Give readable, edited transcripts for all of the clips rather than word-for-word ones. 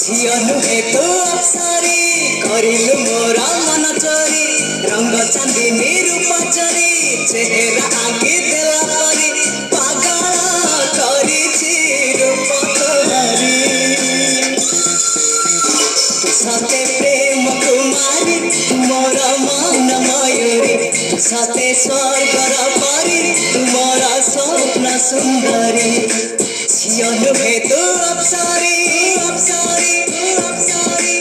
झियो नुहे तो अप्सरी करिलु मोरा मन चोरी रंग चांदनी रूप चोरी चेहरा आंकी देला परी पागल करिछि रूप तोरी सते प्रेम कुमारी मोर मन मयूरी सते स्वर्गर परी मोर स्वप्न सुंदरी झियो नुहे तो अप्सरी अप्सरी अप्सरी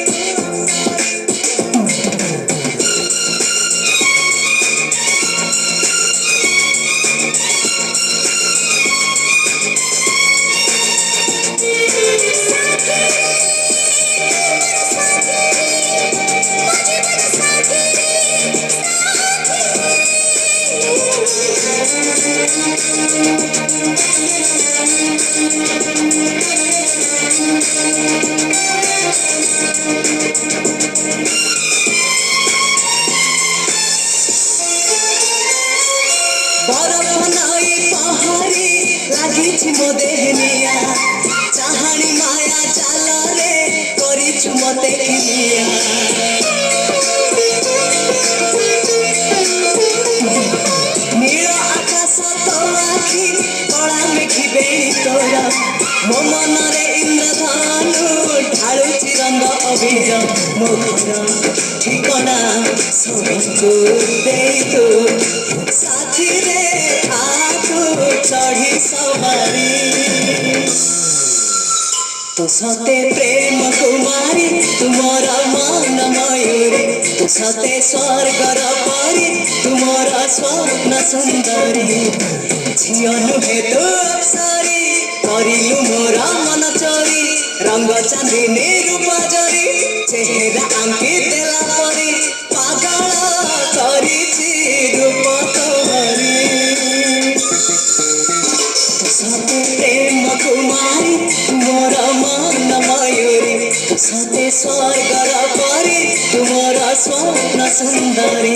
बरफ नई पहाड़ी लागिछि मो देहनिया चाहाणी माया चाल रे करिछु मते खिलिया नील आकाश तो आखि कला मेघी बेणी तोरा मो मन रे इंद्रधनु ढाळुछि रंग अभिज मो घर ठिकना सबको देई तू साथी रे आतु चढ़ी सवारी तू सते प्रेम कुमारी तुमर मन मयूरी तू सते स्वर्गर परी तुमर स्वप्न सुंदरी झियो नुहे तो अप्सरी करिलु मोर मन चोरी रंग चांदनी रूप जरी चेहरा आंकी देला परी पागल करिछि रूप तोरी सते प्रेम कुमारी तुमर मन मयूरी सते स्वर्गर परी तुमर स्वप्न सुंदरी